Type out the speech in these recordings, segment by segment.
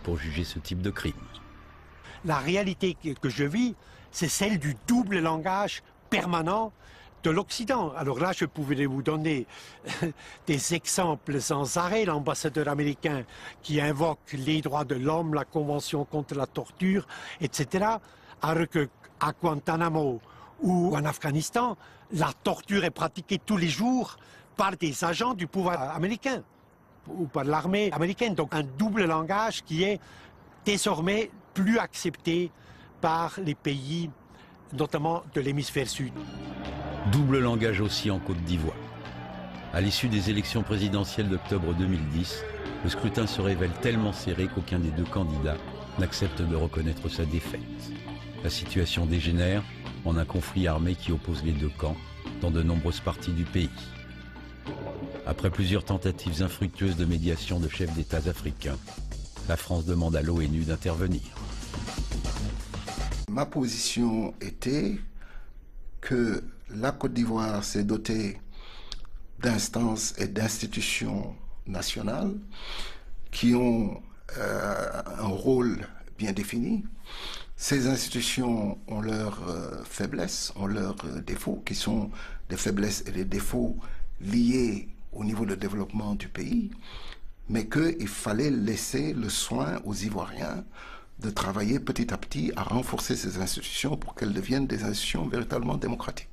pour juger ce type de crime. La réalité que je vis, c'est celle du double langage permanent de l'Occident. Alors là, je pouvais vous donner des exemples sans arrêt. L'ambassadeur américain qui invoque les droits de l'homme, la Convention contre la torture, etc. Alors qu'à Guantanamo ou en Afghanistan, la torture est pratiquée tous les jours par des agents du pouvoir américain ou par l'armée américaine. Donc un double langage qui est désormais plus accepté par les pays, notamment de l'hémisphère sud. Double langage aussi en Côte d'Ivoire. À l'issue des élections présidentielles d'octobre 2010, le scrutin se révèle tellement serré qu'aucun des deux candidats n'accepte de reconnaître sa défaite. La situation dégénère en un conflit armé qui oppose les deux camps dans de nombreuses parties du pays. Après plusieurs tentatives infructueuses de médiation de chefs d'État africains, la France demande à l'ONU d'intervenir. Ma position était que la Côte d'Ivoire s'est dotée d'instances et d'institutions nationales qui ont un rôle bien défini. Ces institutions ont leurs faiblesses, ont leurs défauts, qui sont des faiblesses et des défauts liés au niveau de développement du pays, mais qu'il fallait laisser le soin aux Ivoiriens de travailler petit à petit à renforcer ces institutions pour qu'elles deviennent des institutions véritablement démocratiques.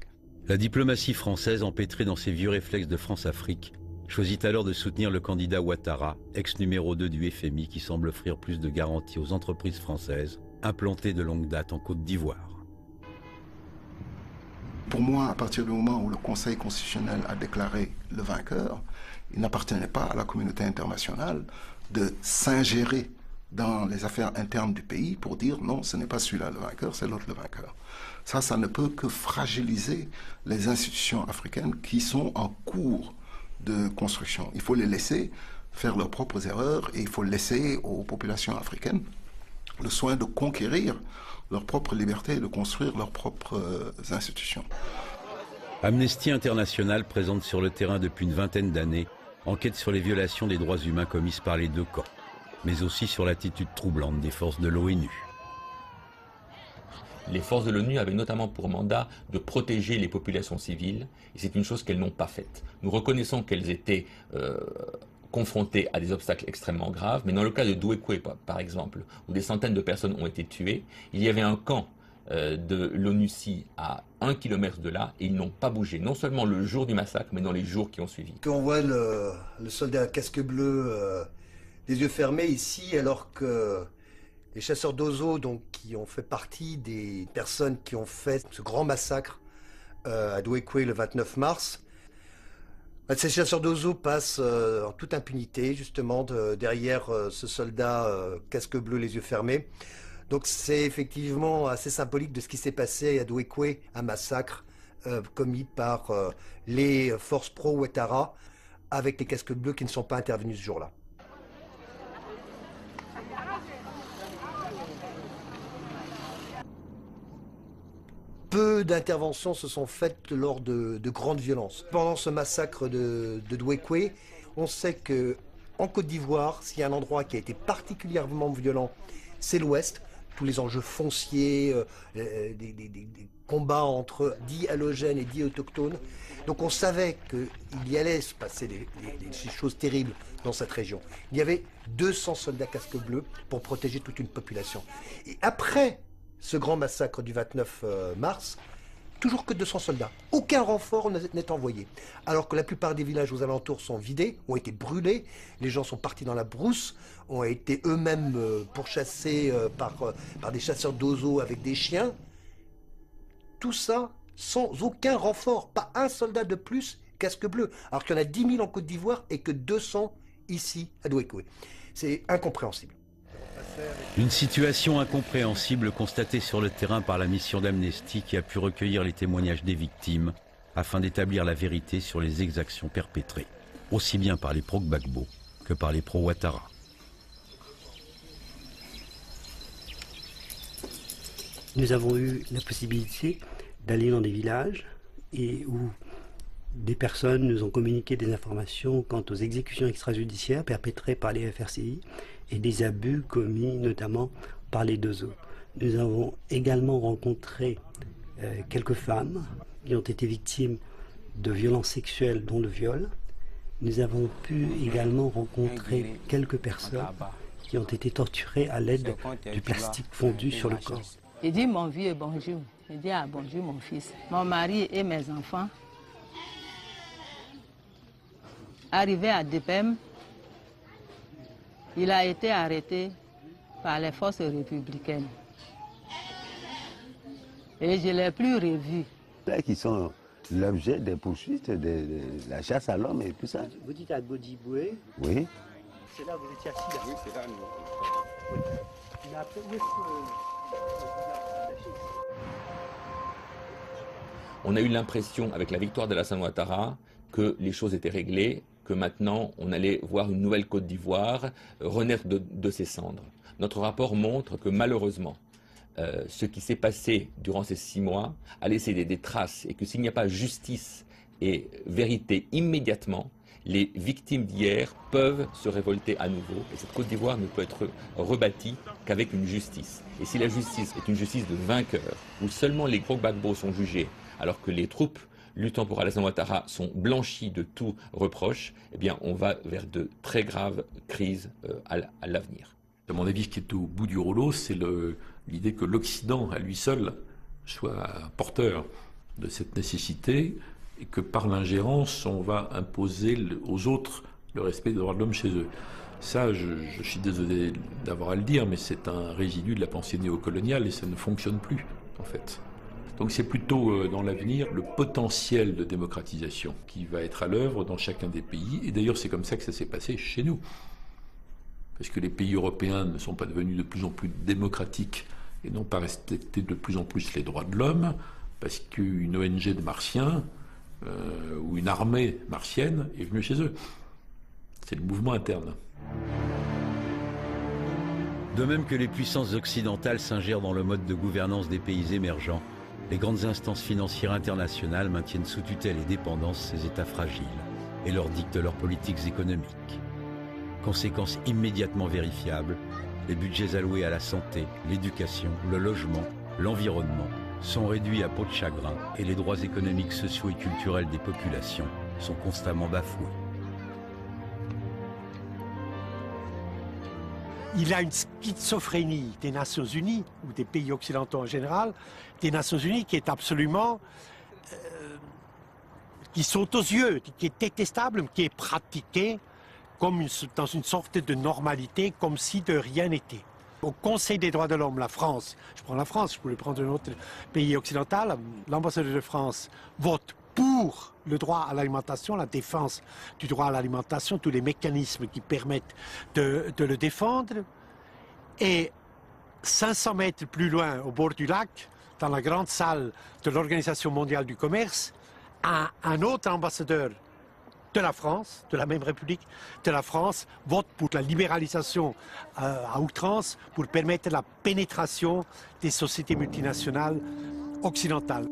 La diplomatie française, empêtrée dans ses vieux réflexes de France-Afrique, choisit alors de soutenir le candidat Ouattara, ex-numéro 2 du FMI, qui semble offrir plus de garanties aux entreprises françaises implantées de longue date en Côte d'Ivoire. Pour moi, à partir du moment où le Conseil constitutionnel a déclaré le vainqueur, il n'appartenait pas à la communauté internationale de s'ingérer dans les affaires internes du pays pour dire non, ce n'est pas celui-là le vainqueur, c'est l'autre le vainqueur. Ça ne peut que fragiliser les institutions africaines qui sont en cours de construction. Il faut les laisser faire leurs propres erreurs et il faut laisser aux populations africaines le soin de conquérir leur propre liberté et de construire leurs propres institutions. Amnesty International, présente sur le terrain depuis une vingtaine d'années, enquête sur les violations des droits humains commises par les deux camps, mais aussi sur l'attitude troublante des forces de l'ONU. Les forces de l'ONU avaient notamment pour mandat de protéger les populations civiles, et c'est une chose qu'elles n'ont pas faite. Nous reconnaissons qu'elles étaient confrontées à des obstacles extrêmement graves, mais dans le cas de Douékoué, par exemple, où des centaines de personnes ont été tuées, il y avait un camp de l'ONUCI à 1 kilomètre de là, et ils n'ont pas bougé, non seulement le jour du massacre, mais dans les jours qui ont suivi. Quand on voit le soldat à casque bleu, les yeux fermés ici, alors que les chasseurs d'oiseaux, donc, qui ont fait partie des personnes qui ont fait ce grand massacre à Douékoué le 29 mars, ces chasseurs d'oiseaux passent en toute impunité, justement, derrière ce soldat casque bleu, les yeux fermés. Donc c'est effectivement assez symbolique de ce qui s'est passé à Douékoué, un massacre commis par les forces pro-Ouattara, avec les casques bleus qui ne sont pas intervenus ce jour-là. Peu d'interventions se sont faites lors de grandes violences. Pendant ce massacre de Douékoué, on sait qu'en Côte d'Ivoire, s'il y a un endroit qui a été particulièrement violent, c'est l'Ouest. Tous les enjeux fonciers, des combats entre dits allogènes et dits autochtones. Donc on savait qu'il y allait se passer des choses terribles dans cette région. Il y avait 200 soldats casques bleus pour protéger toute une population. Et après ce grand massacre du 29 mars, toujours que 200 soldats. Aucun renfort n'est envoyé. Alors que la plupart des villages aux alentours sont vidés, ont été brûlés, les gens sont partis dans la brousse, ont été eux-mêmes pourchassés par des chasseurs d'oiseaux avec des chiens. Tout ça sans aucun renfort, pas un soldat de plus casque bleu. Alors qu'il y en a 10 000 en Côte d'Ivoire et que 200 ici à Douékoué. C'est incompréhensible. Une situation incompréhensible constatée sur le terrain par la mission d'Amnesty qui a pu recueillir les témoignages des victimes afin d'établir la vérité sur les exactions perpétrées, aussi bien par les pro-Gbagbo que par les pro-Ouattara. Nous avons eu la possibilité d'aller dans des villages et où des personnes nous ont communiqué des informations quant aux exécutions extrajudiciaires perpétrées par les FRCI et des abus commis notamment par les deux autres. Nous avons également rencontré quelques femmes qui ont été victimes de violences sexuelles, dont le viol. Nous avons pu également rencontrer quelques personnes qui ont été torturées à l'aide du plastique fondu sur le corps. Il dit mon vieux bonjour. Il dit ah bonjour mon fils. Mon mari et mes enfants. Arrivé à Depem, il a été arrêté par les forces républicaines. Et je ne l'ai plus revu. Là, qui sont l'objet des poursuites, de la chasse à l'homme et tout ça. Vous dites à Godiboué? Oui. C'est là où vous étiez assis là? Oui, c'est là. Oui. Mais après, où est-ce que... On a eu l'impression, avec la victoire d'Alassane Ouattara, que les choses étaient réglées, que maintenant on allait voir une nouvelle Côte d'Ivoire renaître de ses cendres. Notre rapport montre que malheureusement, ce qui s'est passé durant ces 6 mois a laissé des traces et que s'il n'y a pas justice et vérité immédiatement, les victimes d'hier peuvent se révolter à nouveau. Et cette Côte d'Ivoire ne peut être rebâtie qu'avec une justice. Et si la justice est une justice de vainqueurs, où seulement les gros gbagbo sont jugés, alors que les troupes luttant pour Alassane Ouattara sont blanchies de tout reproche, eh bien on va vers de très graves crises à l'avenir. À mon avis, ce qui est au bout du rouleau, c'est l'idée que l'Occident, à lui seul, soit porteur de cette nécessité et que par l'ingérence, on va imposer aux autres le respect des droits de l'homme chez eux. Ça, je suis désolé d'avoir à le dire, mais c'est un résidu de la pensée néocoloniale et ça ne fonctionne plus, en fait. Donc c'est plutôt dans l'avenir le potentiel de démocratisation qui va être à l'œuvre dans chacun des pays. Et d'ailleurs, c'est comme ça que ça s'est passé chez nous. Parce que les pays européens ne sont pas devenus de plus en plus démocratiques et n'ont pas respecté de plus en plus les droits de l'homme, parce qu'une ONG de martiens ou une armée martienne est venue chez eux. C'est le mouvement interne. De même que les puissances occidentales s'ingèrent dans le mode de gouvernance des pays émergents, les grandes instances financières internationales maintiennent sous tutelle et dépendance ces États fragiles et leur dictent leurs politiques économiques. Conséquence immédiatement vérifiable, les budgets alloués à la santé, l'éducation, le logement, l'environnement sont réduits à peau de chagrin et les droits économiques, sociaux et culturels des populations sont constamment bafoués. Il y a une schizophrénie des Nations Unies, ou des pays occidentaux en général, des Nations Unies qui est absolument... qui saute aux yeux, qui est détestable, qui est pratiquée comme dans une sorte de normalité, comme si de rien n'était. Au Conseil des droits de l'homme, la France, je prends la France, je pourrais prendre un autre pays occidental, l'ambassadeur de France vote pour le droit à l'alimentation, la défense du droit à l'alimentation, tous les mécanismes qui permettent de le défendre. Et 500 mètres plus loin, au bord du lac, dans la grande salle de l'Organisation mondiale du commerce, un autre ambassadeur de la France, de la même République de la France, vote pour la libéralisation à outrance pour permettre la pénétration des sociétés multinationales occidentales.